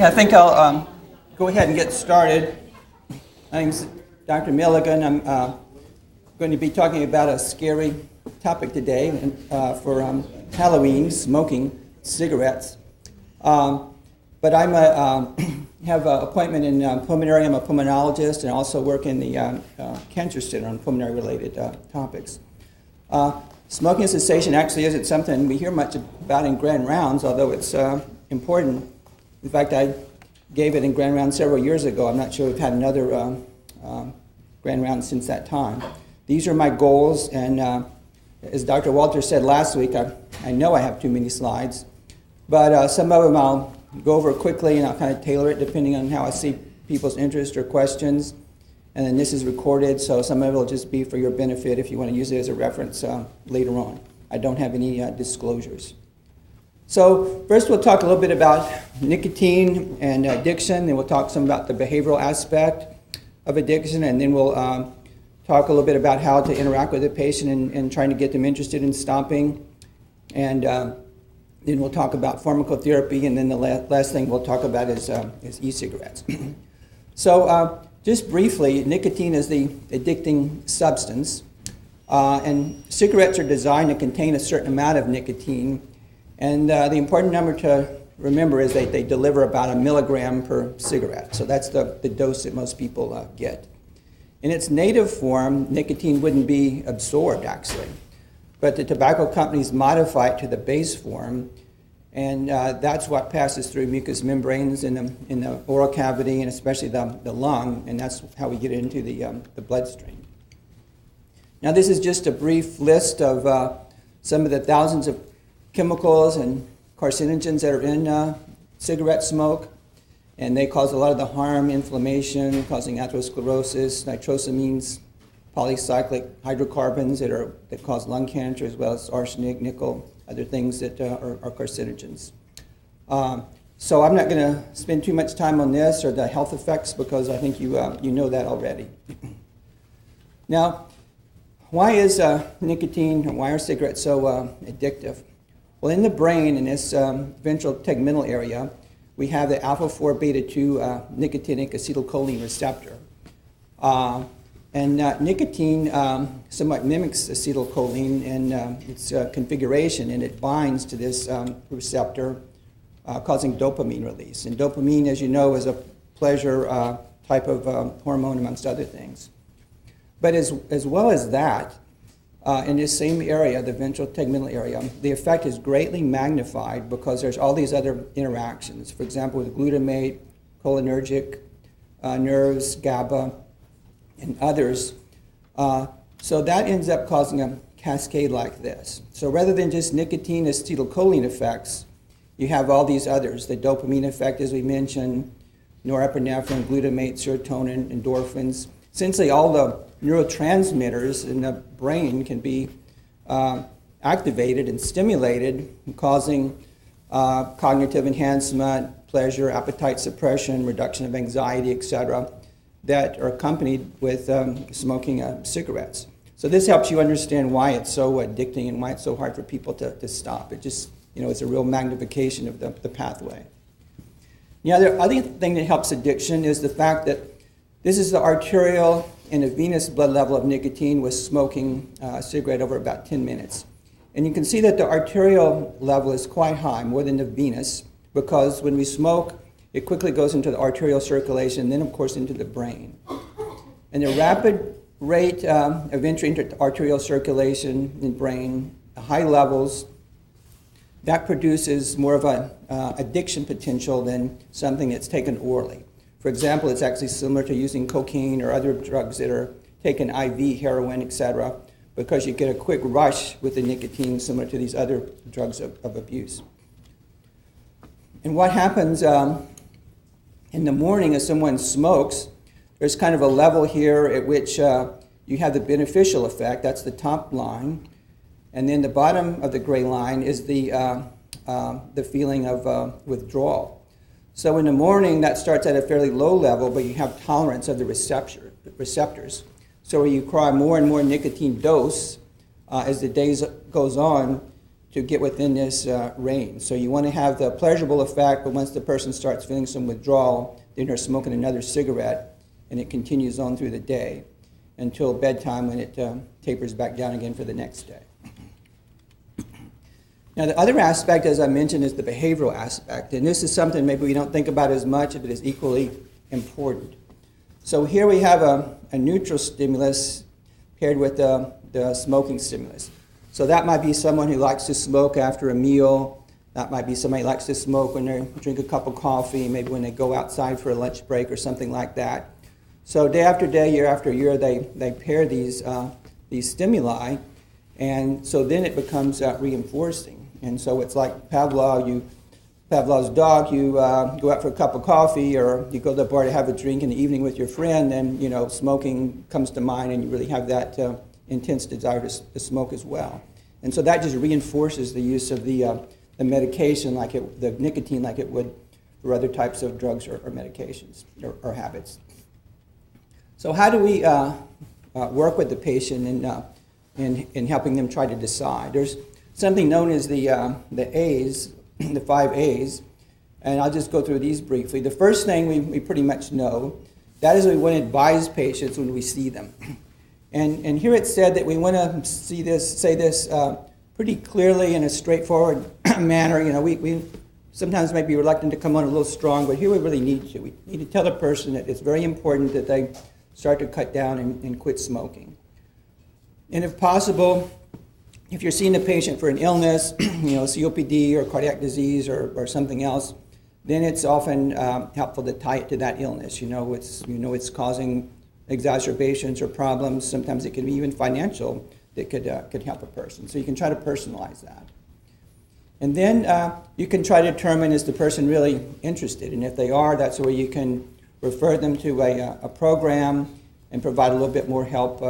Yeah, I think I'll go ahead and get started. My name's Dr. Milligan. I'm going to be talking about a scary topic today for Halloween, smoking cigarettes. But I'm have an appointment in Pulmonary. I'm a pulmonologist and also work in the Cancer Center on pulmonary-related topics. Smoking cessation actually isn't something we hear much about in grand rounds, although it's important. In fact, I gave it in grand round several years ago. I'm not sure we've had another grand round since that time. These are my goals, and as Dr. Walter said last week, I know I have too many slides, but some of them I'll go over quickly and I'll kind of tailor it depending on how I see people's interest or questions. And then this is recorded, so some of it will just be for your benefit if you want to use it as a reference later on. I don't have any disclosures. So first we'll talk a little bit about nicotine and addiction, then we'll talk some about the behavioral aspect of addiction, and then we'll talk a little bit about how to interact with the patient and trying to get them interested in stopping. And then we'll talk about pharmacotherapy, and then the last thing we'll talk about is e-cigarettes. So just briefly, nicotine is the addicting substance, and cigarettes are designed to contain a certain amount of nicotine. And the important number to remember is that they deliver about 1 milligram per cigarette. So that's the dose that most people get. In its native form, nicotine wouldn't be absorbed, actually. But the tobacco companies modify it to the base form, and that's what passes through mucous membranes in the oral cavity, and especially the lung, and that's how we get it into the bloodstream. Now, this is just a brief list of some of the thousands of chemicals and carcinogens that are in cigarette smoke, and they cause a lot of the harm, inflammation, causing atherosclerosis, nitrosamines, polycyclic hydrocarbons that cause lung cancer, as well as arsenic, nickel, other things that are carcinogens. So I'm not going to spend too much time on this or the health effects because I think you know that already. Now, why is nicotine, or why are cigarettes so addictive? Well, in the brain, in this ventral tegmental area, we have the alpha-4 beta-2 nicotinic acetylcholine receptor. And nicotine somewhat mimics acetylcholine in its configuration, and it binds to this receptor, causing dopamine release. And dopamine, as you know, is a pleasure type of hormone, amongst other things. But as well as that, in this same area, the ventral tegmental area, the effect is greatly magnified because there's all these other interactions. For example, with glutamate, cholinergic nerves, GABA, and others. So that ends up causing a cascade like this. So rather than just nicotine acetylcholine effects, you have all these others. The dopamine effect, as we mentioned, norepinephrine, glutamate, serotonin, endorphins. Essentially all the neurotransmitters in the brain can be activated and stimulated, causing cognitive enhancement, pleasure, appetite suppression, reduction of anxiety, etc., that are accompanied with smoking cigarettes. So this helps you understand why it's so addicting and why it's so hard for people to stop. It just, it's a real magnification of the pathway. The other thing that helps addiction is the fact that this is the arterial and the venous blood level of nicotine with smoking a cigarette over about 10 minutes. And you can see that the arterial level is quite high, more than the venous, because when we smoke, it quickly goes into the arterial circulation, then of course into the brain. And the rapid rate of entry into the arterial circulation in the brain, high levels, that produces more of an addiction potential than something that's taken orally. For example, it's actually similar to using cocaine or other drugs that are taken IV, heroin, etc., because you get a quick rush with the nicotine similar to these other drugs of abuse. And what happens in the morning as someone smokes, there's kind of a level here at which you have the beneficial effect. That's the top line. And then the bottom of the gray line is the feeling of withdrawal. So in the morning, that starts at a fairly low level, but you have tolerance of the receptors. So you acquire more and more nicotine dose as the days goes on, to get within this range. So you want to have the pleasurable effect, but once the person starts feeling some withdrawal, then they're smoking another cigarette, and it continues on through the day until bedtime when it tapers back down again for the next day. Now, the other aspect, as I mentioned, is the behavioral aspect, and this is something maybe we don't think about as much, but is equally important. So here we have a neutral stimulus paired with the smoking stimulus. So that might be someone who likes to smoke after a meal. That might be somebody who likes to smoke when they drink a cup of coffee, maybe when they go outside for a lunch break or something like that. So day after day, year after year, they pair these stimuli, and so then it becomes reinforcing. And so it's like Pavlov's dog. You go out for a cup of coffee, or you go to the bar to have a drink in the evening with your friend, and smoking comes to mind, and you really have that intense desire to smoke as well. And so that just reinforces the use of the medication, the nicotine, like it would for other types of drugs or medications or habits. So how do we work with the patient in helping them try to decide? There's something known as the A's, the 5 A's, and I'll just go through these briefly. The first thing we pretty much know, that is we want to advise patients when we see them. And here it said that we want to say this pretty clearly in a straightforward manner. We sometimes may be reluctant to come on a little strong, but here we really need to. We need to tell the person that it's very important that they start to cut down and quit smoking. And if possible, if you're seeing a patient for an illness, COPD or cardiac disease or something else, then it's often helpful to tie it to that illness. It's causing exacerbations or problems. Sometimes it can be even financial that could help a person. So you can try to personalize that. And then you can try to determine, is the person really interested? And if they are, that's where you can refer them to a program and provide a little bit more help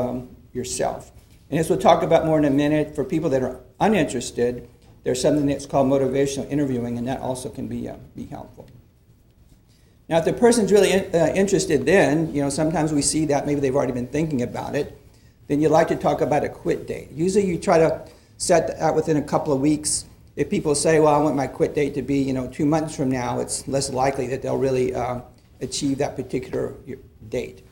yourself. And as we'll talk about more in a minute, for people that are uninterested, there's something that's called motivational interviewing, and that also can be helpful. Now, if the person's really interested, then, sometimes we see that maybe they've already been thinking about it, then you'd like to talk about a quit date. Usually you try to set that within a couple of weeks. If people say, well, I want my quit date to be, 2 months from now, it's less likely that they'll really achieve that particular date.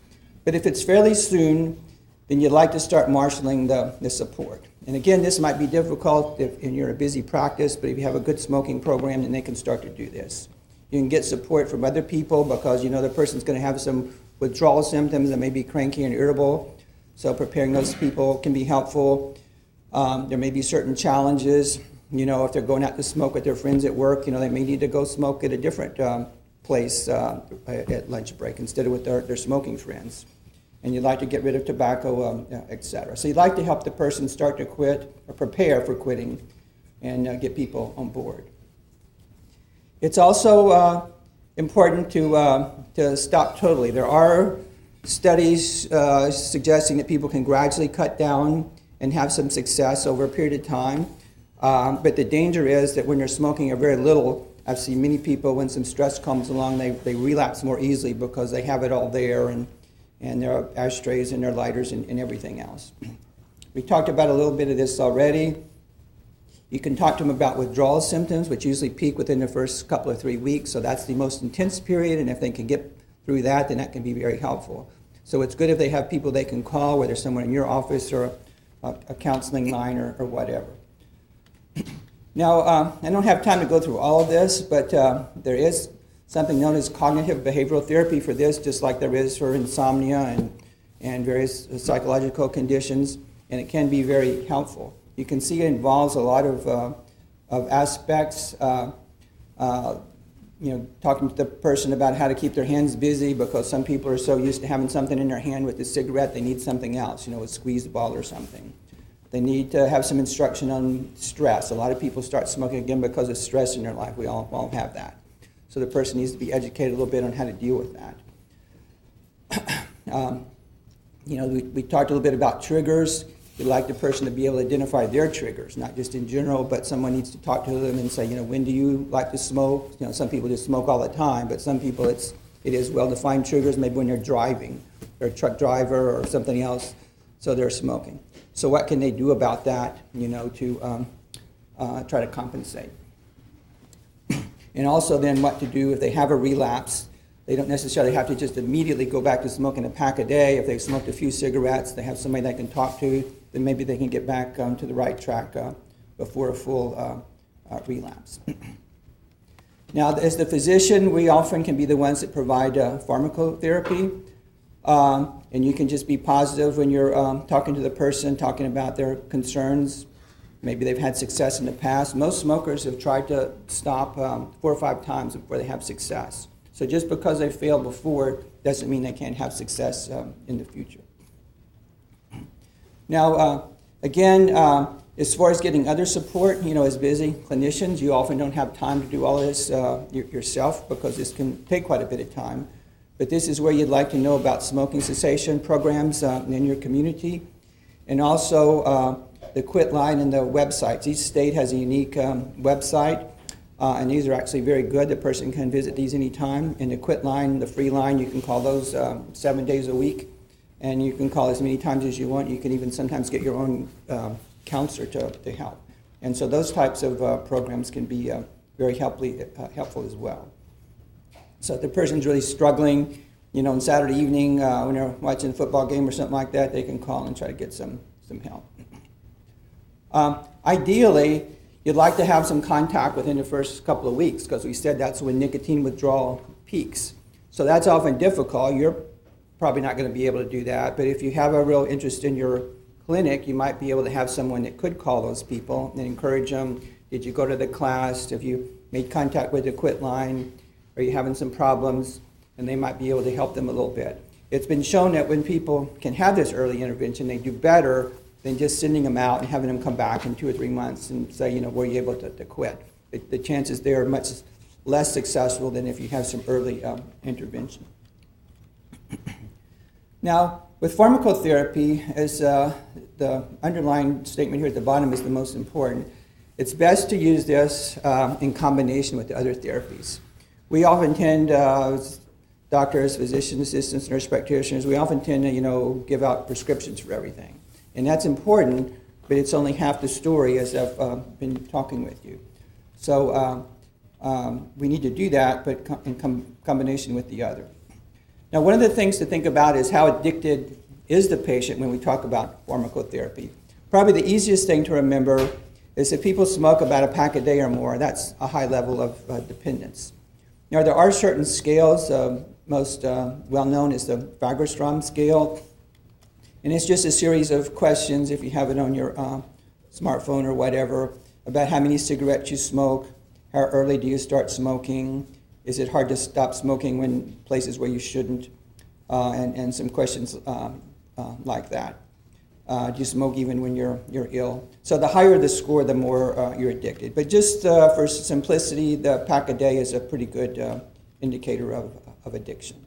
But if it's fairly soon, then you'd like to start marshaling the support. And again, this might be difficult if you're in a busy practice, but if you have a good smoking program, then they can start to do this. You can get support from other people because the person's going to have some withdrawal symptoms and may be cranky and irritable. So preparing those people can be helpful. There may be certain challenges. If they're going out to smoke with their friends at work, they may need to go smoke at a different place at lunch break instead of with their smoking friends. And you'd like to get rid of tobacco, et cetera. So you'd like to help the person start to quit or prepare for quitting and get people on board. It's also important to stop totally. There are studies suggesting that people can gradually cut down and have some success over a period of time. But the danger is that when they're smoking a very little, I've seen many people, when some stress comes along, they relapse more easily because they have it all there and their ashtrays and their lighters and everything else. We talked about a little bit of this already. You can talk to them about withdrawal symptoms, which usually peak within the first couple of 3 weeks, so that's the most intense period, and if they can get through that, then that can be very helpful. So it's good if they have people they can call, whether someone in your office or a counseling line or whatever. Now, I don't have time to go through all of this, but there is something known as cognitive behavioral therapy for this, just like there is for insomnia and various psychological conditions, and it can be very helpful. You can see it involves a lot of aspects, talking to the person about how to keep their hands busy, because some people are so used to having something in their hand with a cigarette, they need something else, a squeeze ball or something. They need to have some instruction on stress. A lot of people start smoking again because of stress in their life. We all have that. So the person needs to be educated a little bit on how to deal with that. We talked a little bit about triggers. We'd like the person to be able to identify their triggers, not just in general, but someone needs to talk to them and say, when do you like to smoke? Some people just smoke all the time, but some people it is well-defined triggers, maybe when they're driving, or a truck driver or something else, so they're smoking. So what can they do about that, to try to compensate. And also then what to do if they have a relapse. They don't necessarily have to just immediately go back to smoking a pack a day. If they've smoked a few cigarettes, they have somebody they can talk to, then maybe they can get back to the right track before a full relapse. Now, as the physician, we often can be the ones that provide pharmacotherapy. And you can just be positive when you're talking to the person, talking about their concerns. Maybe they've had success in the past. Most smokers have tried to stop 4 or 5 times before they have success. So just because they failed before doesn't mean they can't have success in the future. Now, again, as far as getting other support, as busy clinicians, you often don't have time to do all this yourself because this can take quite a bit of time. But this is where you'd like to know about smoking cessation programs in your community, and also the quit line and the websites. Each state has a unique website, and these are actually very good. The person can visit these anytime. And the quit line, the free line, you can call those 7 days a week, and you can call as many times as you want. You can even sometimes get your own counselor to help. And so those types of programs can be very helpful as well. So if the person's really struggling, on Saturday evening when they're watching a football game or something like that, they can call and try to get some help. Ideally, you'd like to have some contact within the first couple of weeks because we said that's when nicotine withdrawal peaks. So that's often difficult. You're probably not going to be able to do that, but if you have a real interest in your clinic, you might be able to have someone that could call those people and encourage them. Did you go to the class? Have you made contact with the quit line? Are you having some problems? And they might be able to help them a little bit. It's been shown that when people can have this early intervention, they do better than just sending them out and having them come back in 2 or 3 months and say, were you able to quit? The chances there are much less successful than if you have some early intervention. Now, with pharmacotherapy, as the underlying statement here at the bottom is the most important, it's best to use this in combination with the other therapies. We often tend, doctors, physician assistants, nurse practitioners, we often tend to, give out prescriptions for everything. And that's important, but it's only half the story as I've been talking with you. So we need to do that, but in combination with the other. Now, one of the things to think about is how addicted is the patient when we talk about pharmacotherapy. Probably the easiest thing to remember is if people smoke about a pack a day or more, that's a high level of dependence. Now, there are certain scales. Most well-known is the Fagerstrom scale. And it's just a series of questions, if you have it on your smartphone or whatever, about how many cigarettes you smoke, how early do you start smoking, is it hard to stop smoking when places where you shouldn't, and some questions like that. Do you smoke even when you're ill? So the higher the score, the more you're addicted. But just for simplicity, the pack a day is a pretty good indicator of addiction.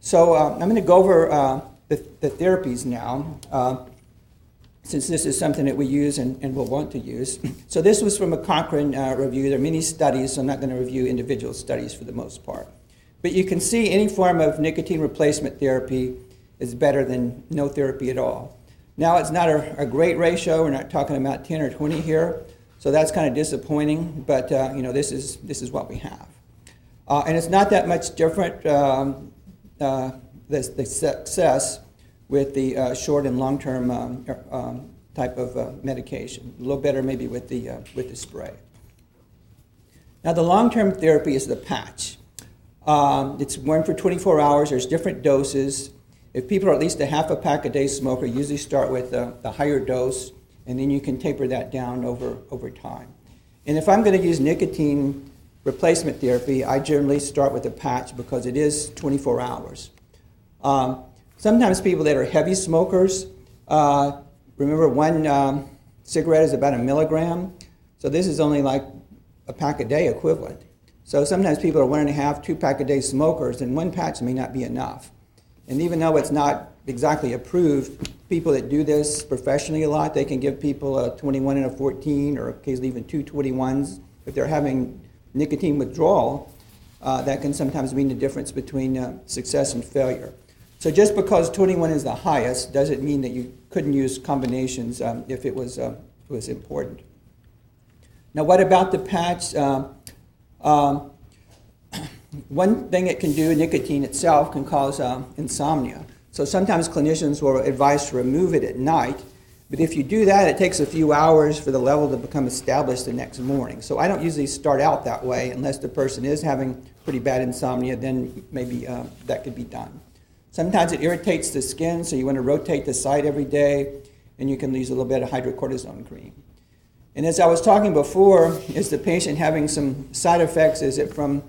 So I'm going to go over the therapies now, since this is something that we use and will want to use. So this was from a Cochrane review. There are many studies, so I'm not going to review individual studies for the most part. But you can see any form of nicotine replacement therapy is better than no therapy at all. Now, it's not a great ratio. We're not talking about 10 or 20 here, so that's kind of disappointing, but this is what we have. And it's not that much different, the success with the short and long-term type of medication. A little better maybe with the spray. Now, the long-term therapy is the patch. It's one for 24 hours. There's different doses. If people are at least a half a pack a day smoker, usually start with the higher dose, and then you can taper that down over time. And if I'm going to use nicotine replacement therapy, I generally start with a patch because it is 24 hours. Sometimes people that are heavy smokers, remember one cigarette is about 1 milligram, so this is only like a pack a day equivalent. So sometimes people are 1.5, 2 pack a day smokers, and one patch may not be enough. And even though it's not exactly approved, people that do this professionally a lot, they can give people a 21 and a 14, or occasionally even 2 21s. If they're having nicotine withdrawal, that can sometimes mean the difference between success and failure. So just because 21 is the highest doesn't mean that you couldn't use combinations if it was important. Now, what about the patch? One thing it can do, nicotine itself, can cause insomnia. So sometimes clinicians will advise to remove it at night, but if you do that, it takes a few hours for the level to become established the next morning. So I don't usually start out that way unless the person is having pretty bad insomnia, then maybe that could be done. Sometimes it irritates the skin, so you want to rotate the site every day, and you can use a little bit of hydrocortisone cream. And as I was talking before, is the patient having some side effects? Is it from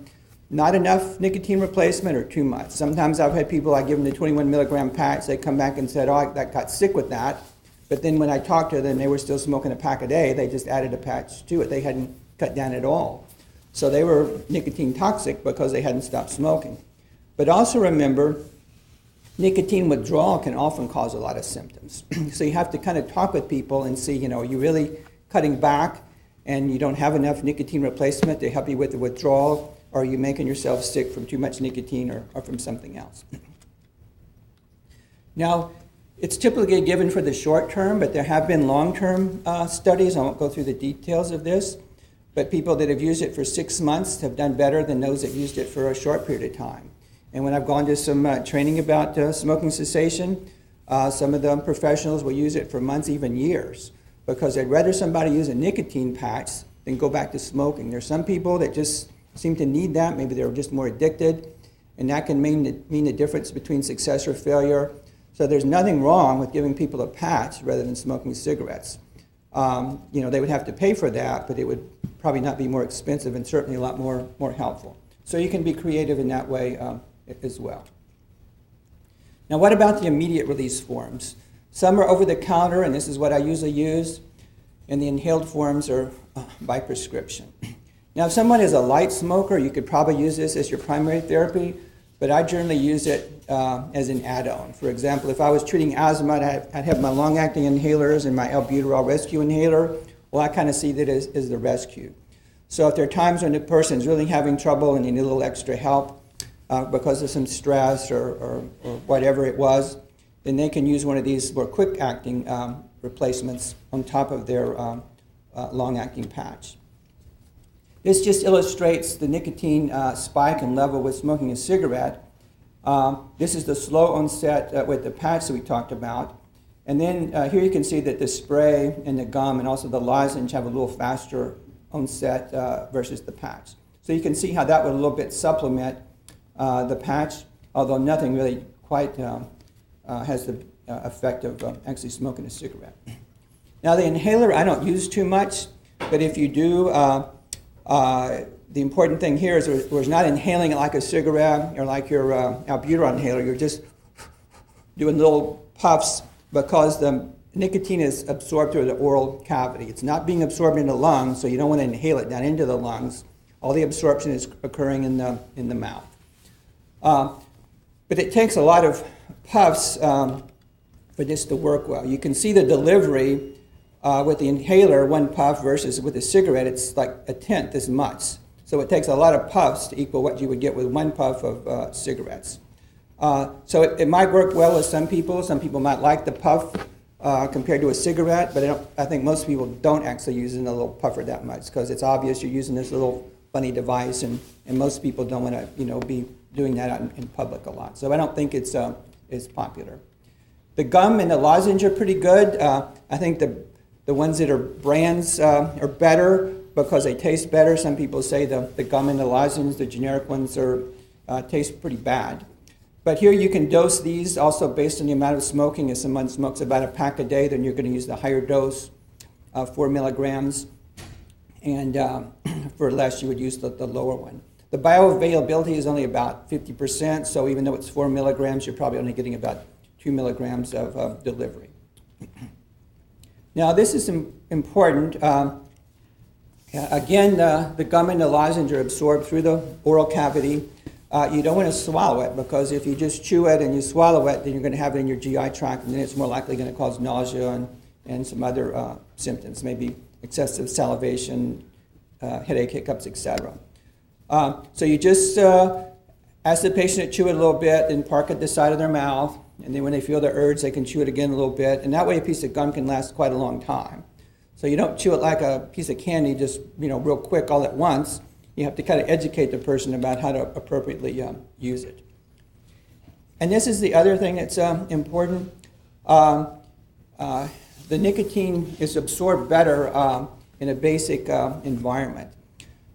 not enough nicotine replacement or too much? Sometimes I've had people, I give them the 21 milligram patch, they come back and said, oh, I got sick with that. But then when I talked to them, they were still smoking a pack a day. They just added a patch to it. They hadn't cut down at all. So they were nicotine toxic because they hadn't stopped smoking. But also remember, nicotine withdrawal can often cause a lot of symptoms. So you have to kind of talk with people and see, are you really cutting back and you don't have enough nicotine replacement to help you with the withdrawal? Or are you making yourself sick from too much nicotine or from something else? Now, it's typically given for the short term, but there have been long-term studies. I won't go through the details of this, but people that have used it for 6 months have done better than those that used it for a short period of time. And when I've gone to some training about smoking cessation, some of the professionals will use it for months, even years, because they'd rather somebody use a nicotine patch than go back to smoking. There's some people that just seem to need that. Maybe they're just more addicted, and that can mean the difference between success or failure. So there's nothing wrong with giving people a patch rather than smoking cigarettes. They would have to pay for that, but it would probably not be more expensive and certainly a lot more helpful. So you can be creative in that way as well. Now, what about the immediate release forms? Some are over the counter, and this is what I usually use, and the inhaled forms are by prescription. Now, if someone is a light smoker, you could probably use this as your primary therapy, but I generally use it as an add-on. For example, if I was treating asthma, I'd have my long-acting inhalers and my albuterol rescue inhaler. Well, I kind of see that as the rescue. So if there are times when the person's really having trouble and you need a little extra help because of some stress or whatever it was, then they can use one of these more quick-acting replacements on top of their long-acting patch. This just illustrates the nicotine spike and level with smoking a cigarette. This is the slow onset with the patch that we talked about. And then here you can see that the spray and the gum and also the lozenge have a little faster onset versus the patch. So you can see how that would a little bit supplement the patch, although nothing really quite has the effect of actually smoking a cigarette. Now the inhaler I don't use too much, but if you do, the important thing here is we're not inhaling it like a cigarette or like your albuterol inhaler. You're just doing little puffs because the nicotine is absorbed through the oral cavity. It's not being absorbed in the lungs, so you don't want to inhale it down into the lungs. All the absorption is occurring in the mouth. But it takes a lot of puffs for this to work well. You can see the delivery with the inhaler, one puff, versus with a cigarette, it's like a tenth as much. So it takes a lot of puffs to equal what you would get with one puff of cigarettes. So it might work well with some people. Some people might like the puff compared to a cigarette, but I think most people don't actually use a little puffer that much because it's obvious you're using this little funny device, and most people don't want to be doing that out in public a lot. So I don't think it's popular. The gum and the lozenge are pretty good. I think the ones that are brands are better because they taste better. Some people say the gum and the lozenge, the generic ones, taste pretty bad. But here you can dose these also based on the amount of smoking. If someone smokes about a pack a day, then you're going to use the higher dose, 4 milligrams. And for less, you would use the lower one. The bioavailability is only about 50%, so even though it's 4 milligrams, you're probably only getting about 2 milligrams of delivery. Now, this is important. Again, the gum and the lozenge are absorbed through the oral cavity. You don't want to swallow it because if you just chew it and you swallow it, then you're going to have it in your GI tract, and then it's more likely going to cause nausea and some other symptoms, maybe excessive salivation, headache, hiccups, etc. So you just ask the patient to chew it a little bit and park it at the side of their mouth, and then when they feel the urge, they can chew it again a little bit, and that way a piece of gum can last quite a long time. So you don't chew it like a piece of candy, just real quick all at once. You have to kind of educate the person about how to appropriately use it. And this is the other thing that's important. The nicotine is absorbed better in a basic environment.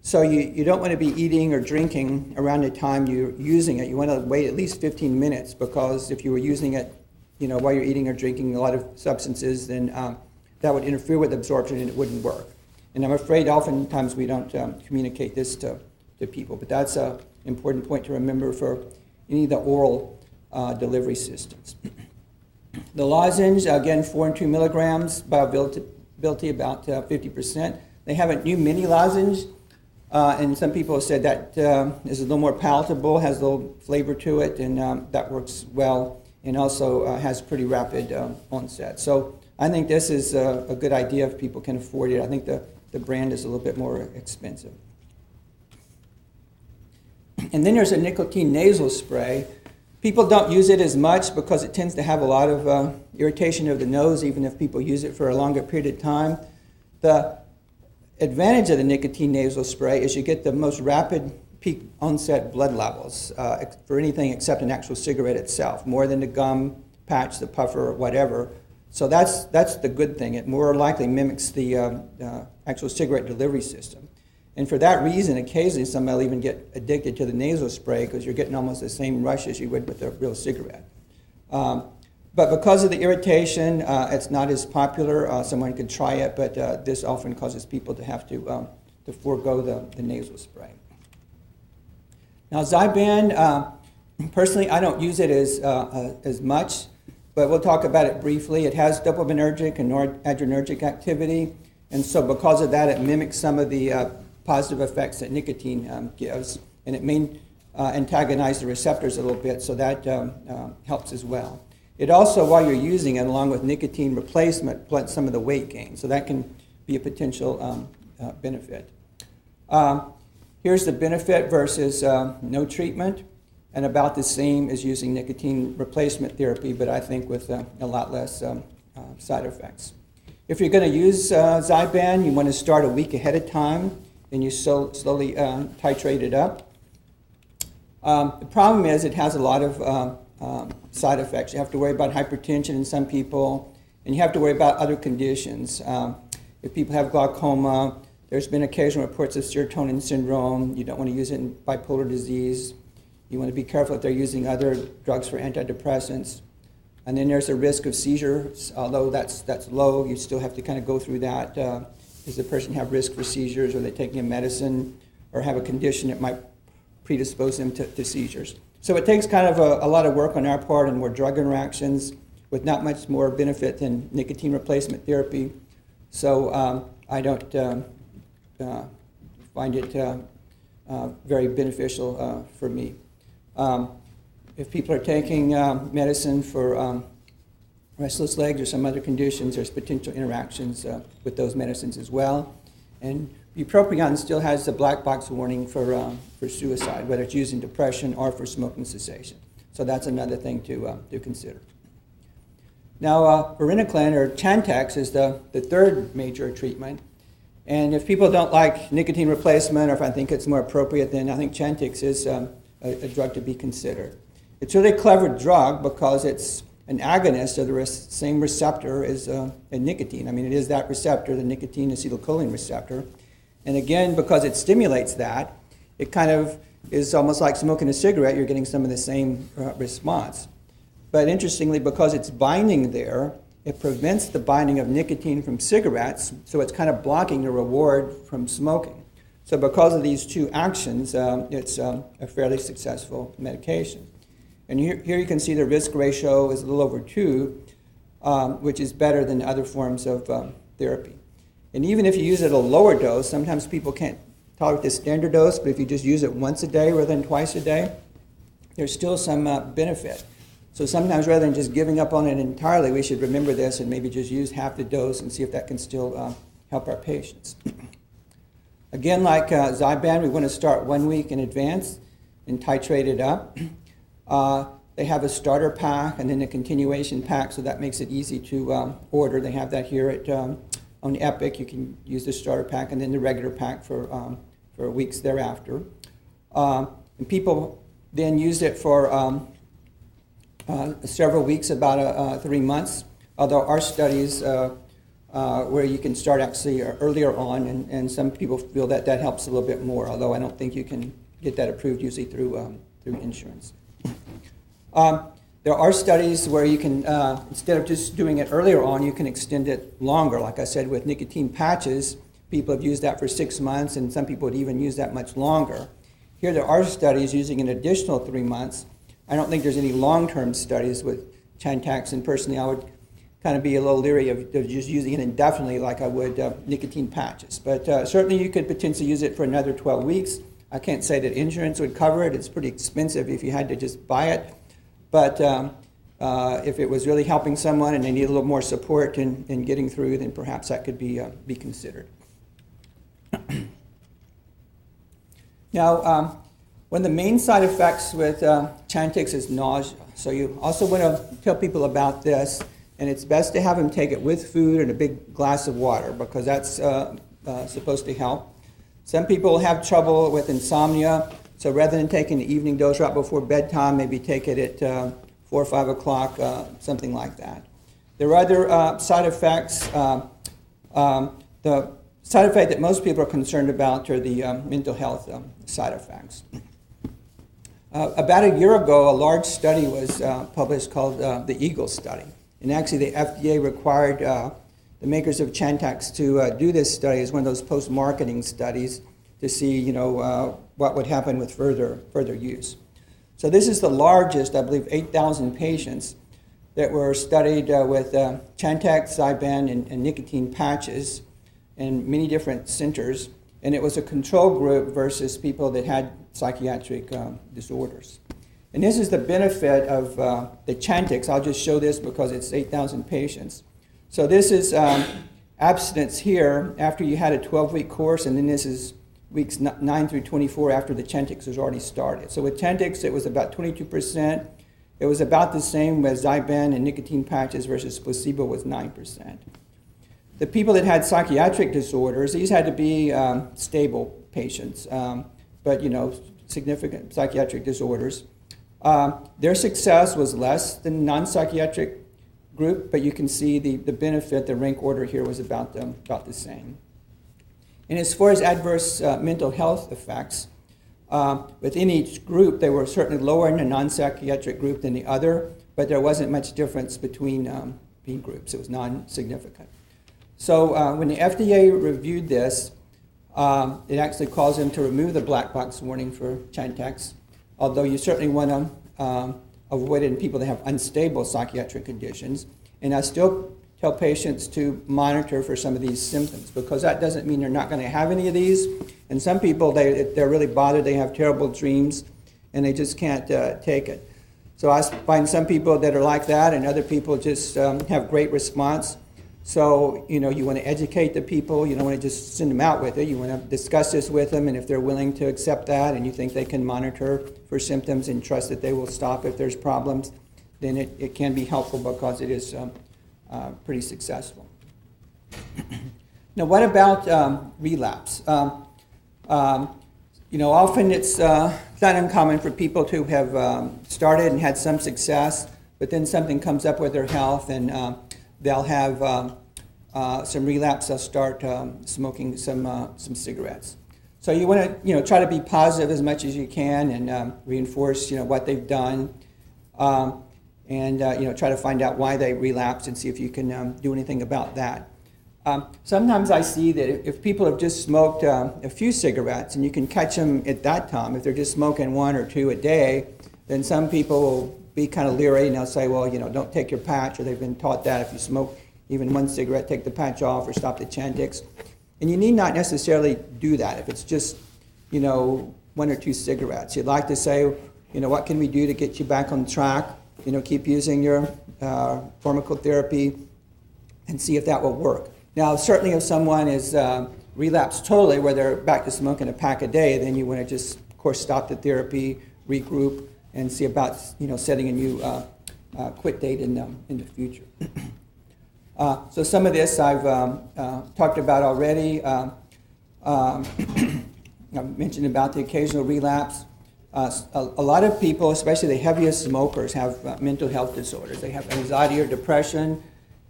So you don't want to be eating or drinking around the time you're using it. You want to wait at least 15 minutes, because if you were using it while you're eating or drinking a lot of substances, then that would interfere with absorption and it wouldn't work. And I'm afraid oftentimes we don't communicate this to people, but that's an important point to remember for any of the oral delivery systems. The lozenge, again, 4 and 2 milligrams, bioavailability about 50%. They have a new mini lozenge, and some people have said that is a little more palatable, has a little flavor to it, and that works well, and also has pretty rapid onset. So I think this is a good idea if people can afford it. I think the brand is a little bit more expensive. And then there's a nicotine nasal spray. People don't use it as much because it tends to have a lot of irritation of the nose, even if people use it for a longer period of time. The advantage of the nicotine nasal spray is you get the most rapid peak onset blood levels for anything except an actual cigarette itself, more than the gum patch, the puffer, or whatever. So that's the good thing. It more likely mimics the actual cigarette delivery system. And for that reason, occasionally somebody will even get addicted to the nasal spray because you're getting almost the same rush as you would with a real cigarette. But because of the irritation, it's not as popular. Someone could try it, but this often causes people to have to forego the nasal spray. Now, Zyban, personally, I don't use it as much, but we'll talk about it briefly. It has dopaminergic and noradrenergic activity, and so because of that, it mimics some of the positive effects that nicotine gives, and it may antagonize the receptors a little bit, so that helps as well. It also, while you're using it, along with nicotine replacement, blunts some of the weight gain, so that can be a potential benefit. Here's the benefit versus no treatment, and about the same as using nicotine replacement therapy, but I think with a lot less side effects. If you're going to use Zyban, you want to start a week ahead of time, and you slowly titrate it up. The problem is it has a lot of side effects. You have to worry about hypertension in some people, and you have to worry about other conditions. If people have glaucoma, there's been occasional reports of serotonin syndrome. You don't want to use it in bipolar disease. You want to be careful if they're using other drugs for antidepressants. And then there's a risk of seizures, although that's low. You still have to kind of go through that. Does the person have risk for seizures? Are they taking a medicine or have a condition that might predispose them to seizures? So it takes kind of a lot of work on our part and more drug interactions with not much more benefit than nicotine replacement therapy. So I don't find it very beneficial for me. If people are taking medicine for restless legs or some other conditions, there's potential interactions with those medicines as well. And bupropion still has the black box warning for suicide, whether it's used in depression or for smoking cessation. So that's another thing to consider. Now, varenicline, or Chantix, is the third major treatment. And if people don't like nicotine replacement, or if I think it's more appropriate, then I think Chantix is a drug to be considered. It's really a clever drug because it's an agonist of the same receptor as nicotine. I mean, it is that receptor, the nicotine acetylcholine receptor. And again, because it stimulates that, it kind of is almost like smoking a cigarette. You're getting some of the same response. But interestingly, because it's binding there, it prevents the binding of nicotine from cigarettes, so it's kind of blocking the reward from smoking. So because of these two actions, it's a fairly successful medication. And here you can see the risk ratio is a little over 2, which is better than other forms of therapy. And even if you use it at a lower dose, sometimes people can't tolerate the standard dose, but if you just use it once a day rather than twice a day, there's still some benefit. So sometimes rather than just giving up on it entirely, we should remember this and maybe just use half the dose and see if that can still help our patients. Again, like Zyban, we want to start 1 week in advance and titrate it up. They have a starter pack and then a continuation pack, so that makes it easy to order. They have that here at on Epic, you can use the starter pack and then the regular pack for weeks thereafter. And people then use it for several weeks, about 3 months, although our studies where you can start actually earlier on, and some people feel that that helps a little bit more, although I don't think you can get that approved usually through insurance. There are studies where you can, instead of just doing it earlier on, you can extend it longer. Like I said, with nicotine patches, people have used that for 6 months, and some people would even use that much longer. Here there are studies using an additional 3 months. I don't think there's any long-term studies with Chantix, and personally I would kind of be a little leery of just using it indefinitely like I would nicotine patches. But certainly you could potentially use it for another 12 weeks. I can't say that insurance would cover it. It's pretty expensive if you had to just buy it. But if it was really helping someone and they need a little more support in getting through, then perhaps that could be considered. Now, one of the main side effects with Chantix is nausea. So you also want to tell people about this, and it's best to have them take it with food and a big glass of water because that's supposed to help. Some people have trouble with insomnia, so rather than taking the evening dose right before bedtime, maybe take it at 4 or 5 o'clock, something like that. There are other side effects. The side effect that most people are concerned about are the mental health side effects. About a year ago, a large study was published called the EAGLE study. And actually, the FDA required the makers of Chantix to do this study as one of those post-marketing studies to see, what would happen with further use. So this is the largest, I believe, 8,000 patients that were studied with Chantix, Zyban, and nicotine patches in many different centers. And it was a control group versus people that had psychiatric disorders. And this is the benefit of the Chantix. I'll just show this because it's 8,000 patients. So this is abstinence here after you had a 12-week course, and then this is weeks 9 through 24 after the Chantix was already started. So with Chantix, it was about 22%. It was about the same with Zyban and nicotine patches versus placebo was 9%. The people that had psychiatric disorders, these had to be stable patients, but significant psychiatric disorders. Their success was less than non-psychiatric group, but you can see the benefit, the rank order here was about the same. And as far as adverse mental health effects, within each group, they were certainly lower in the non-psychiatric group than the other, but there wasn't much difference between groups. It was non-significant. So when the FDA reviewed this, it actually caused them to remove the black box warning for Chantix, although you certainly want to avoid it in people that have unstable psychiatric conditions. And I still tell patients to monitor for some of these symptoms because that doesn't mean they're not going to have any of these. And some people, they're really bothered, they have terrible dreams, and they just can't take it. So I find some people that are like that, and other people just have great response. So, you want to educate the people. You don't want to just send them out with it. You want to discuss this with them, and if they're willing to accept that and you think they can monitor for symptoms and trust that they will stop if there's problems, then it can be helpful because it is pretty successful. Now, what about relapse? Often it's not uncommon for people to have started and had some success, but then something comes up with their health and they'll have some relapse. They'll start smoking some cigarettes. So you want to try to be positive as much as you can and reinforce what they've done, and try to find out why they relapsed and see if you can do anything about that. Sometimes I see that if people have just smoked a few cigarettes and you can catch them at that time, if they're just smoking 1 or 2 a day, then some people will be kind of leery and they'll say, well, don't take your patch, or they've been taught that if you smoke even 1 cigarette, take the patch off or stop the Chantix. And you need not necessarily do that if it's just, 1 or 2 cigarettes. You'd like to say, what can we do to get you back on track? Keep using your pharmacotherapy and see if that will work. Now, certainly if someone is relapsed totally, where they're back to smoking a pack a day, then you want to just, of course, stop the therapy, regroup, and see about setting a new quit date in the future. So some of this I've talked about already. I mentioned about the occasional relapse. A lot of people, especially the heaviest smokers, have mental health disorders. They have anxiety or depression,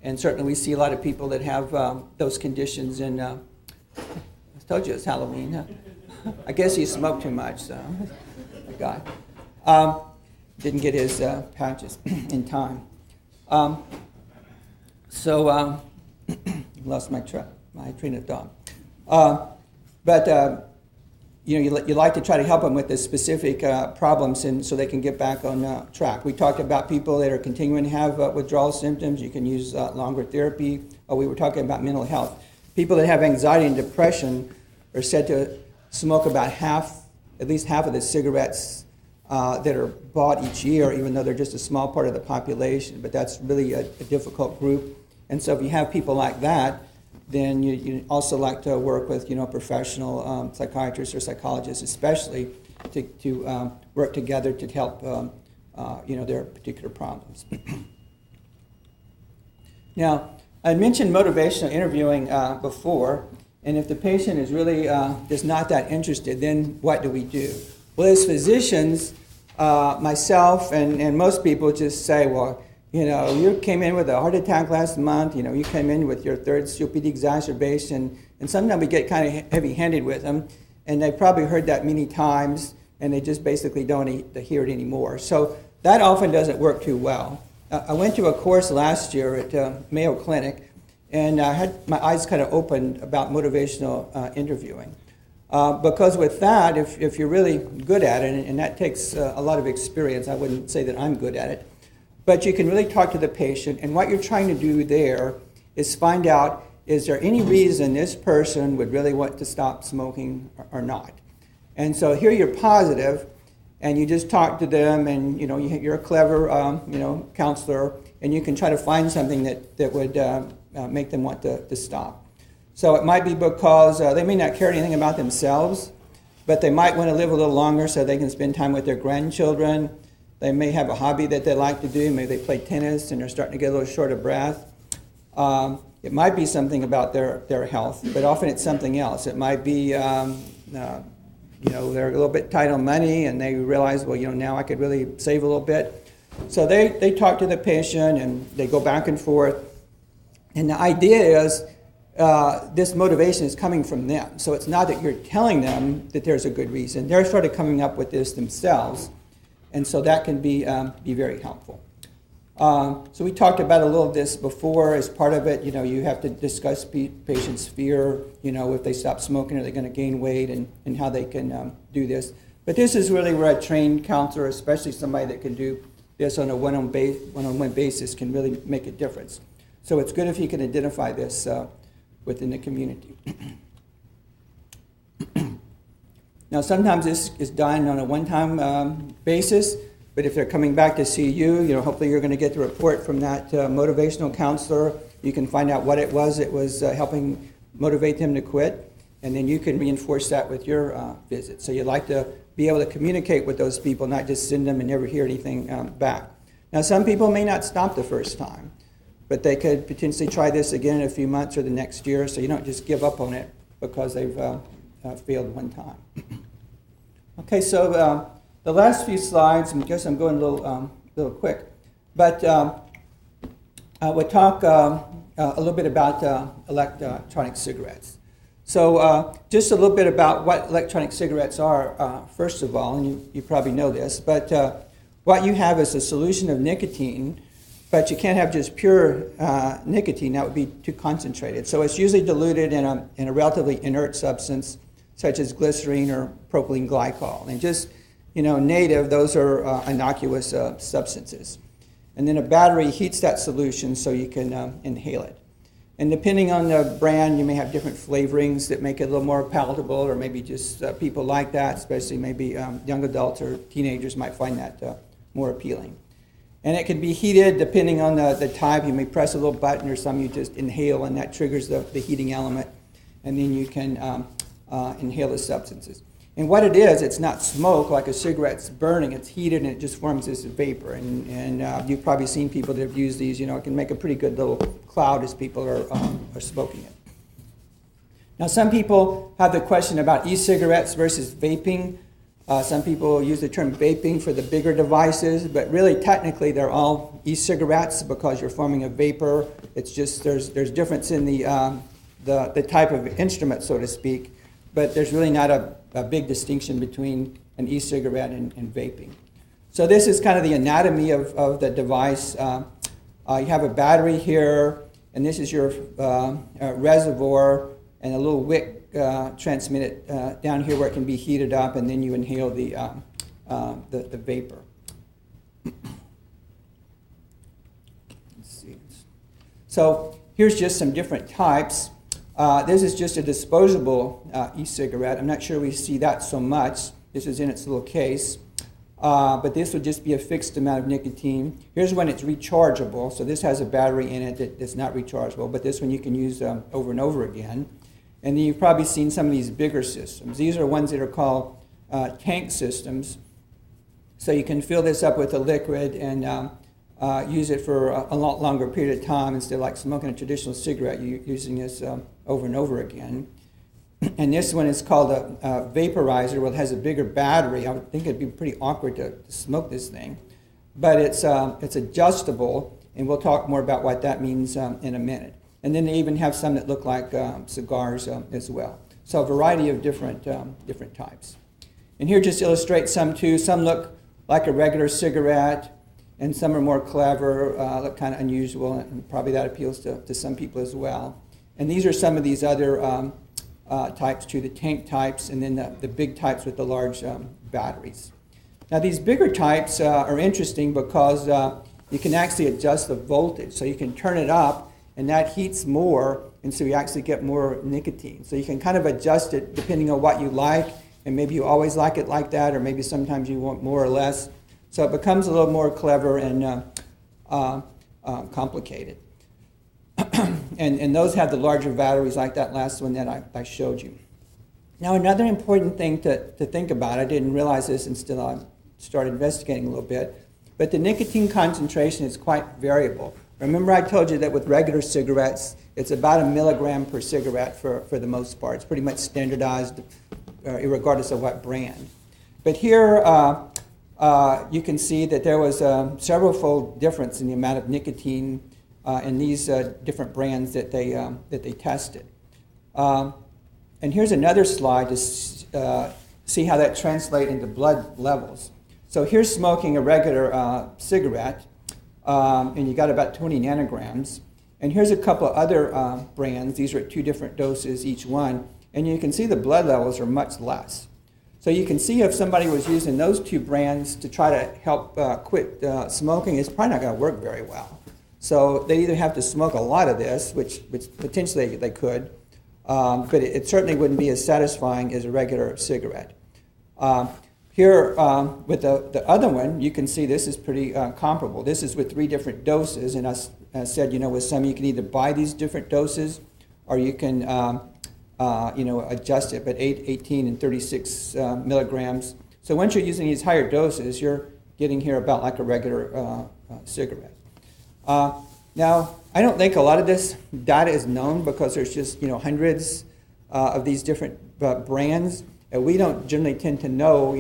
and certainly we see a lot of people that have those conditions. And I told you it's Halloween. Huh? I guess he smoked too much, so the guy didn't get his patches in time. Lost my train of thought. But you like to try to help them with the specific problems, and so they can get back on track. We talked about people that are continuing to have withdrawal symptoms. You can use longer therapy. We were talking about mental health. People that have anxiety and depression are said to smoke about at least half of the cigarettes that are bought each year, even though they're just a small part of the population. But that's really a difficult group. And so if you have people like that, then you also like to work with professional psychiatrists or psychologists, especially to work together to help their particular problems. Now, I mentioned motivational interviewing before, and if the patient is really just not that interested, then what do we do? Well, as physicians, myself and most people just say, well, you came in with a heart attack last month, you came in with your third COPD exacerbation, and sometimes we get kind of heavy-handed with them, and they've probably heard that many times, and they just basically don't hear it anymore. So that often doesn't work too well. I went to a course last year at Mayo Clinic, and I had my eyes kind of opened about motivational interviewing. Because with that, if you're really good at it, and that takes a lot of experience, I wouldn't say that I'm good at it, but you can really talk to the patient, and what you're trying to do there is find out, is there any reason this person would really want to stop smoking or not? And so here you're positive, and you just talk to them, and you're a clever counselor, and you can try to find something that would make them want to stop. So it might be because they may not care anything about themselves, but they might want to live a little longer so they can spend time with their grandchildren. They may have a hobby that they like to do. Maybe they play tennis and they're starting to get a little short of breath. It might be something about their health, but often it's something else. It might be, they're a little bit tight on money and they realize, well, now I could really save a little bit. So they talk to the patient and they go back and forth. And the idea is this motivation is coming from them. So it's not that you're telling them that there's a good reason. They're sort of coming up with this themselves. And so that can be very helpful. So we talked about a little of this before. As part of it, you have to discuss patients' fear. If they stop smoking, are they going to gain weight, and how they can do this. But this is really where a trained counselor, especially somebody that can do this on a one-on-one basis, can really make a difference. So it's good if you can identify this within the community. Now, sometimes this is done on a one-time basis, but if they're coming back to see you, hopefully you're going to get the report from that motivational counselor. You can find out what it was that was helping motivate them to quit, and then you can reinforce that with your visit. So you'd like to be able to communicate with those people, not just send them and never hear anything back. Now, some people may not stop the first time, but they could potentially try this again in a few months or the next year, so you don't just give up on it because they've failed one time. Okay, so the last few slides, I guess I'm going a little quick, but we'll talk a little bit about electronic cigarettes. So just a little bit about what electronic cigarettes are, first of all, and you probably know this, but what you have is a solution of nicotine, but you can't have just pure nicotine. That would be too concentrated. So it's usually diluted in a relatively inert substance, such as glycerine or propylene glycol. And just, native, those are innocuous substances. And then a battery heats that solution so you can inhale it. And depending on the brand, you may have different flavorings that make it a little more palatable, or maybe just people like that, especially maybe young adults or teenagers might find that more appealing. And it can be heated depending on the type. You may press a little button, or some you just inhale, and that triggers the heating element. And then you can inhale the substances. And what it is, it's not smoke like a cigarette's burning. It's heated and it just forms this vapor. And you've probably seen people that have used these. You know, it can make a pretty good little cloud as people are smoking it. Now, some people have the question about e-cigarettes versus vaping. Some people use the term vaping for the bigger devices, but really technically they're all e-cigarettes because you're forming a vapor. It's just there's difference in the type of instrument, so to speak, but there's really not a big distinction between an e-cigarette and vaping. So this is kind of the anatomy of the device. You have a battery here, and this is your reservoir, and a little wick transmitted down here where it can be heated up, and then you inhale the vapor. Let's see. So here's just some different types. This is just a disposable e-cigarette. I'm not sure we see that so much. This is in its little case. But this would just be a fixed amount of nicotine. Here's one it's rechargeable. So this has a battery in it that's not rechargeable, but this one you can use over and over again. And then you've probably seen some of these bigger systems. These are ones that are called tank systems. So you can fill this up with a liquid and use it for a lot longer period of time instead of like smoking a traditional cigarette. You're using this over and over again. And this one is called a vaporizer. Well, it has a bigger battery. I would think it'd be pretty awkward to smoke this thing. But it's adjustable, and we'll talk more about what that means in a minute. And then they even have some that look like cigars as well. So a variety of different types. And here just illustrate some too. Some look like a regular cigarette, and some are more clever, look kind of unusual, and probably that appeals to some people as well. And these are some of these other types too, the tank types, and then the big types with the large batteries. Now these bigger types are interesting because you can actually adjust the voltage. So you can turn it up, and that heats more, and so you actually get more nicotine. So you can kind of adjust it depending on what you like, and maybe you always like it like that, or maybe sometimes you want more or less. So it becomes a little more clever and complicated. And those have the larger batteries like that last one that I showed you. Now another important thing to think about, I didn't realize this until I started investigating a little bit, but the nicotine concentration is quite variable. Remember I told you that with regular cigarettes, it's about 1 milligram per cigarette for the most part. It's pretty much standardized regardless of what brand. But here you can see that there was a several-fold difference in the amount of nicotine in these different brands that they tested. And here's another slide to see how that translates into blood levels. So here's smoking a regular cigarette, and you got about 20 nanograms. And here's a couple of other brands. These are at 2 different doses each one, and you can see the blood levels are much less. So you can see if somebody was using those 2 brands to try to help quit smoking, it's probably not going to work very well. So they either have to smoke a lot of this, which potentially they could, but it certainly wouldn't be as satisfying as a regular cigarette. Here with the other one, you can see this is pretty comparable. This is with 3 different doses, and as I said, with some you can either buy these different doses, or you can adjust it, but 8, 18, and 36 milligrams. So once you're using these higher doses, you're getting here about like a regular cigarette. Now, I don't think a lot of this data is known because there's just hundreds of these different brands, and we don't generally tend to know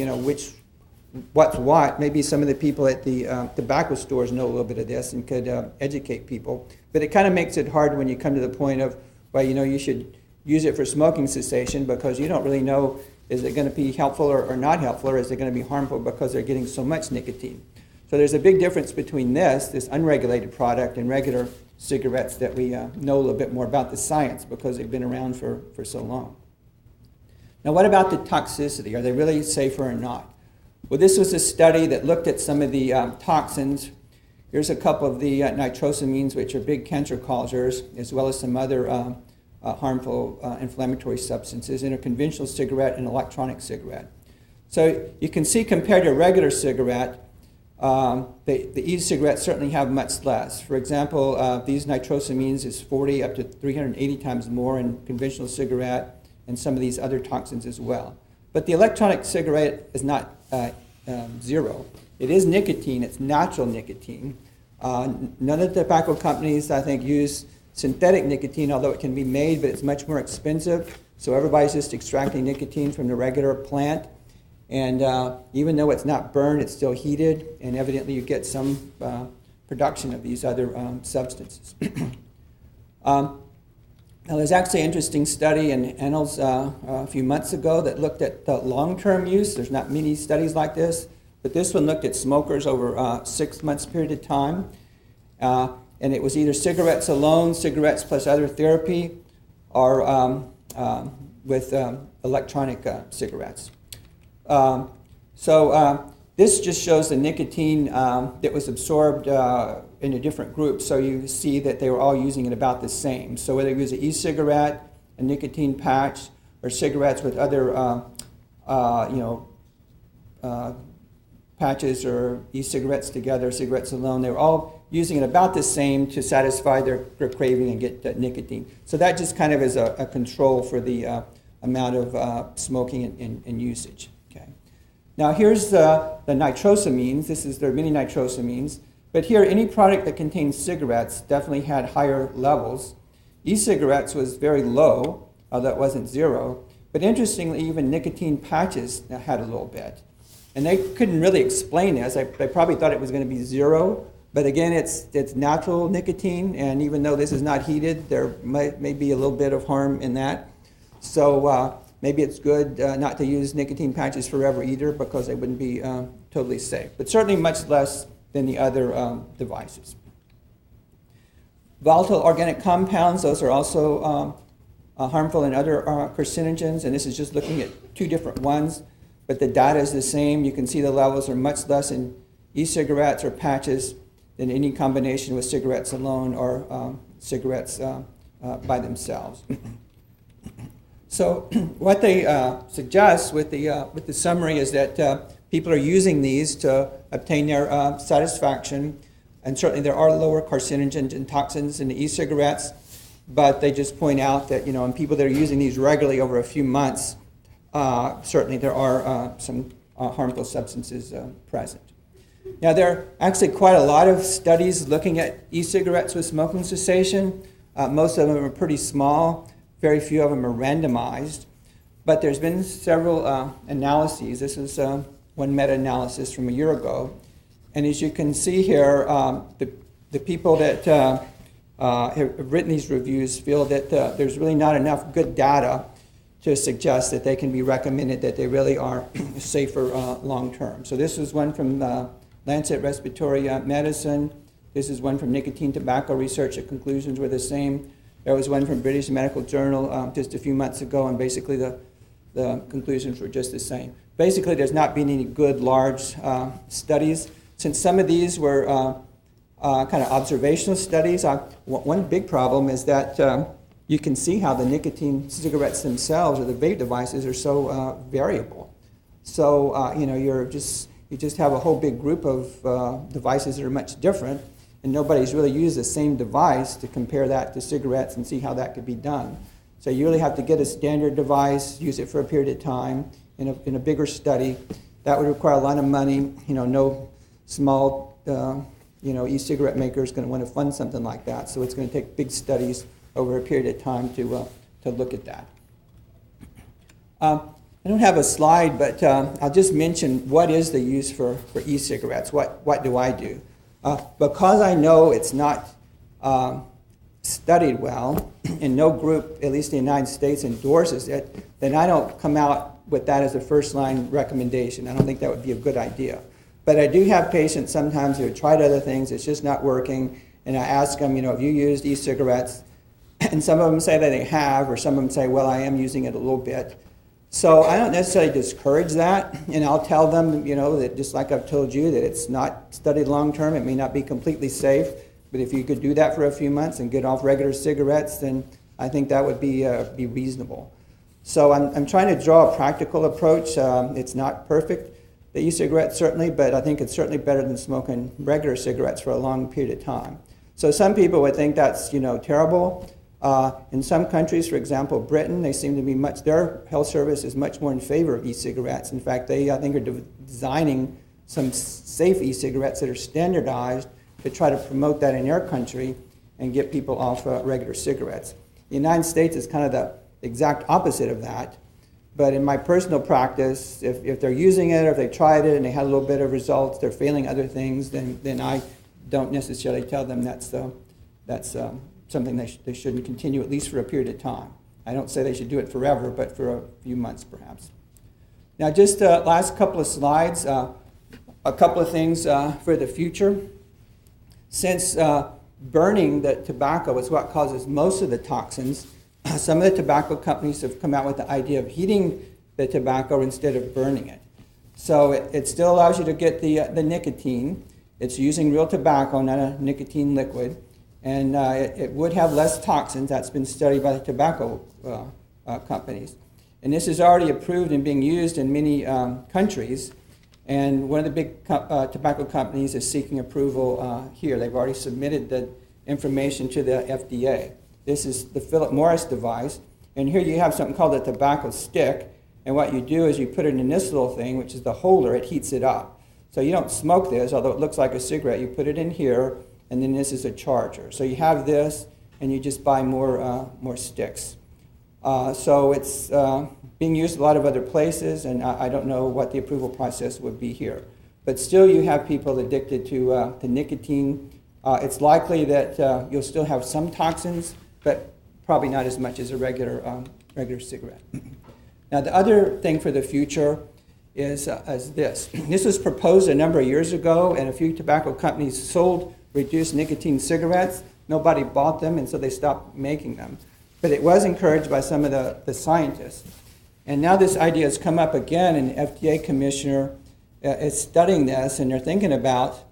what's what. Maybe some of the people at the tobacco stores know a little bit of this and could educate people, but it kind of makes it hard when you come to the point of, well, you should use it for smoking cessation because you don't really know, is it going to be helpful or not helpful, or is it going to be harmful because they're getting so much nicotine. So there's a big difference between this unregulated product, and regular cigarettes that we know a little bit more about the science because they've been around for so long. Now what about the toxicity? Are they really safer or not? Well, this was a study that looked at some of the toxins. Here's a couple of the nitrosamines, which are big cancer causers, as well as some other harmful inflammatory substances in a conventional cigarette and electronic cigarette. So you can see compared to a regular cigarette, the e-cigarettes certainly have much less. For example, these nitrosamines is 40 up to 380 times more in conventional cigarette, and some of these other toxins as well. But the electronic cigarette is not zero. It is nicotine. It's natural nicotine. None of the tobacco companies, I think, use synthetic nicotine, although it can be made, but it's much more expensive. So everybody's just extracting nicotine from the regular plant. And even though it's not burned, it's still heated, and evidently you get some production of these other substances. Now, there's actually an interesting study in Annals a few months ago that looked at the long-term use. There's not many studies like this, but this one looked at smokers over a 6 months period of time. And it was either cigarettes alone, cigarettes plus other therapy, or with electronic cigarettes. This just shows the nicotine that was absorbed in a different group. So you see that they were all using it about the same. So whether you use an e-cigarette, a nicotine patch, or cigarettes with other patches or e-cigarettes together, cigarettes alone, they were all using it about the same to satisfy their craving and get nicotine. So that just kind of is a control for the amount of smoking and usage. Okay. Now here's the nitrosamines. There are many nitrosamines. But here, any product that contains cigarettes definitely had higher levels. E-cigarettes was very low, although it wasn't zero. But interestingly, even nicotine patches had a little bit. And they couldn't really explain this. They probably thought it was going to be zero. But again, it's natural nicotine, and even though this is not heated, there may be a little bit of harm in that. So maybe it's good not to use nicotine patches forever either, because they wouldn't be totally safe. But certainly much less than the other devices. Volatile organic compounds, those are also harmful in other carcinogens, and this is just looking at two different ones, but the data is the same. You can see the levels are much less in e-cigarettes or patches than any combination with cigarettes alone or cigarettes by themselves. So what they suggest with the summary is that people are using these to obtain their satisfaction, and certainly there are lower carcinogens and toxins in the e-cigarettes, but they just point out that, in people that are using these regularly over a few months, certainly there are some harmful substances present. Now, there are actually quite a lot of studies looking at e-cigarettes with smoking cessation. Most of them are pretty small. Very few of them are randomized. But there's been several analyses. This is one meta-analysis from a year ago. And as you can see here, the people that have written these reviews feel that there's really not enough good data to suggest that they can be recommended, that they really are safer long-term. So this is one from Lancet Respiratory Medicine. This is one from Nicotine Tobacco Research. The conclusions were the same. There was one from British Medical Journal just a few months ago, and basically the conclusions were just the same. Basically, there's not been any good large studies. Since some of these were kind of observational studies, one big problem is that you can see how the nicotine cigarettes themselves or the vape devices are so variable. So you just have a whole big group of devices that are much different, and nobody's really used the same device to compare that to cigarettes and see how that could be done. So you really have to get a standard device, use it for a period of time in a bigger study. That would require a lot of money. No small e-cigarette maker is going to want to fund something like that. So it's going to take big studies over a period of time to look at that. I don't have a slide, but I'll just mention what is the use for e-cigarettes. What do I do? Because I know it's not studied well, and no group, at least in the United States, endorses it, then I don't come out with that as a first-line recommendation. I don't think that would be a good idea. But I do have patients sometimes who have tried other things, it's just not working, and I ask them, have you used e-cigarettes? And some of them say that they have, or some of them say, well, I am using it a little bit. So I don't necessarily discourage that, and I'll tell them, that just like I've told you, that it's not studied long-term, it may not be completely safe, but if you could do that for a few months and get off regular cigarettes, then I think that would be reasonable. So I'm trying to draw a practical approach. It's not perfect, the e-cigarette certainly, but I think it's certainly better than smoking regular cigarettes for a long period of time. So some people would think that's terrible. In some countries, for example, Britain, they seem to be their health service is much more in favor of e-cigarettes. In fact, they, I think, are designing some safe e-cigarettes that are standardized to try to promote that in their country and get people off regular cigarettes. The United States is kind of the exact opposite of that. But in my personal practice, if they're using it or if they tried it and they had a little bit of results, they're failing other things, then I don't necessarily tell them that's something they shouldn't continue, at least for a period of time. I don't say they should do it forever, but for a few months perhaps. Now just last couple of slides, a couple of things for the future. Since burning the tobacco is what causes most of the toxins, some of the tobacco companies have come out with the idea of heating the tobacco instead of burning it. So it still allows you to get the nicotine. It's using real tobacco, not a nicotine liquid. And it would have less toxins. That's been studied by the tobacco companies. And this is already approved and being used in many countries. And one of the big tobacco companies is seeking approval here. They've already submitted the information to the FDA. This is the Philip Morris device. And here you have something called a tobacco stick. And what you do is you put it in this little thing, which is the holder. It heats it up. So you don't smoke this, although it looks like a cigarette. You put it in here, and then this is a charger. So you have this, and you just buy more sticks. So it's being used a lot of other places, and I don't know what the approval process would be here. But still, you have people addicted to nicotine. It's likely that you'll still have some toxins, but probably not as much as a regular cigarette. Now, the other thing for the future is this. This was proposed a number of years ago, and a few tobacco companies sold reduced nicotine cigarettes. Nobody bought them, and so they stopped making them. But it was encouraged by some of the scientists. And now this idea has come up again, and the FDA commissioner is studying this, and they're thinking about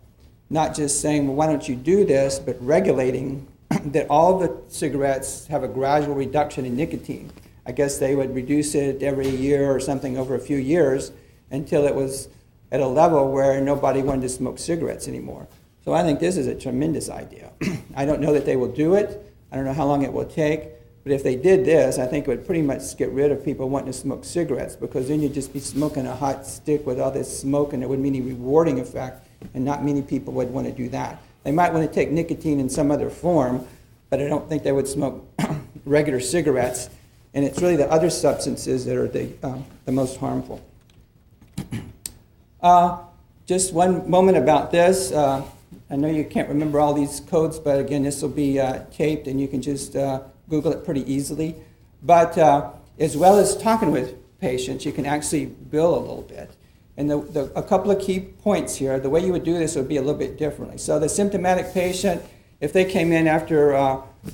not just saying, well, why don't you do this, but regulating that all the cigarettes have a gradual reduction in nicotine. I guess they would reduce it every year or something over a few years until it was at a level where nobody wanted to smoke cigarettes anymore. So I think this is a tremendous idea. I don't know that they will do it. I don't know how long it will take. But if they did this, I think it would pretty much get rid of people wanting to smoke cigarettes, because then you'd just be smoking a hot stick with all this smoke, and it wouldn't be any rewarding effect, and not many people would want to do that. They might want to take nicotine in some other form, but I don't think they would smoke regular cigarettes. And it's really the other substances that are the most harmful. Just one moment about this. I know you can't remember all these codes, but again, this will be taped, and you can just Google it pretty easily. But as well as talking with patients, you can actually bill a little bit. And a couple of key points here, the way you would do this would be a little bit differently. So the symptomatic patient, if they came in after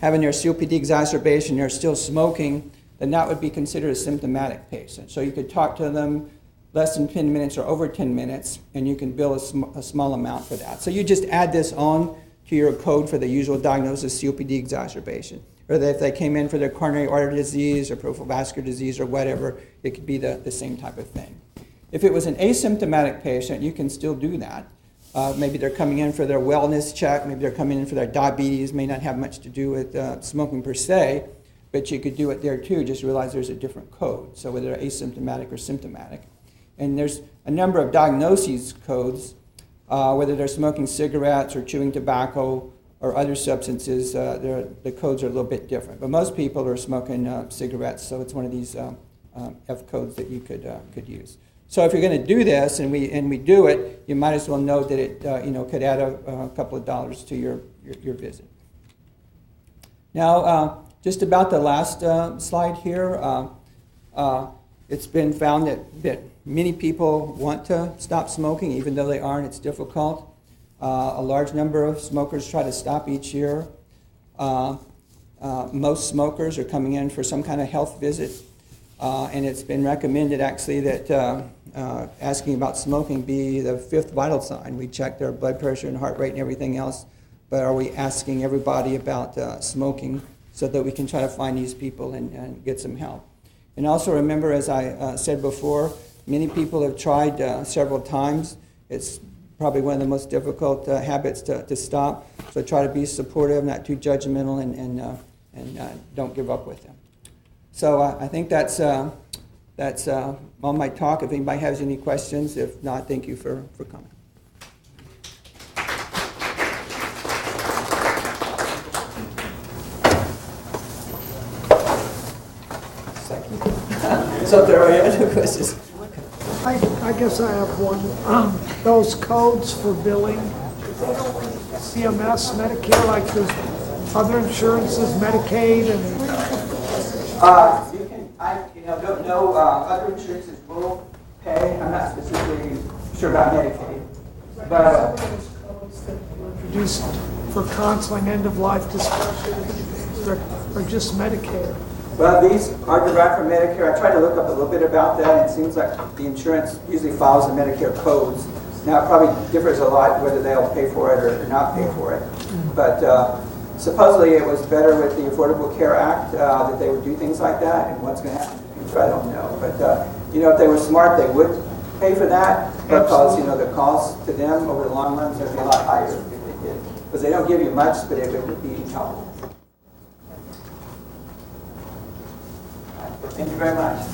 having their COPD exacerbation, they're still smoking, then that would be considered a symptomatic patient. So you could talk to them less than 10 minutes or over 10 minutes, and you can bill a small amount for that. So you just add this on to your code for the usual diagnosis, COPD exacerbation. Or that if they came in for their coronary artery disease or peripheral vascular disease or whatever, it could be the same type of thing. If it was an asymptomatic patient, you can still do that. Maybe they're coming in for their wellness check, maybe they're coming in for their diabetes, may not have much to do with smoking per se, but you could do it there too, just realize there's a different code, so whether they're asymptomatic or symptomatic. And there's a number of diagnoses codes, whether they're smoking cigarettes or chewing tobacco or other substances, the codes are a little bit different. But most people are smoking cigarettes, so it's one of these F codes that you could use. So if you're going to do this, and we do it, you might as well know that it could add a couple of dollars to your visit. Now, just about the last slide here, it's been found that many people want to stop smoking, even though they aren't. It's difficult. A large number of smokers try to stop each year. Most smokers are coming in for some kind of health visit, and it's been recommended actually that asking about smoking be the fifth vital sign. We check their blood pressure and heart rate and everything else, but are we asking everybody about smoking so that we can try to find these people and get some help? And also remember, as I said before, many people have tried several times. It's probably one of the most difficult habits to stop. So try to be supportive, not too judgmental, don't give up with them. So I think that's all my talk. If anybody has any questions, if not, thank you for coming. So there are other questions. I guess I have one. Those codes for billing, CMS, Medicare, like there's other insurances, Medicaid, and No other insurances will pay. I'm not specifically sure about Medicaid, but introduced for counseling, end-of-life discussion, or just Medicare. well, these are derived from Medicare. I tried to look up a little bit about that, and it seems like the insurance usually follows the Medicare codes. Now, it probably differs a lot whether they'll pay for it or not pay for it. But supposedly it was better with the Affordable Care Act that they would do things like that, and what's going to happen in the future, I don't know. But, if they were smart, they would pay for that because, the cost to them over the long run is going to be a lot higher if they did. Because they don't give you much, but it would be helpful. Thank you very much.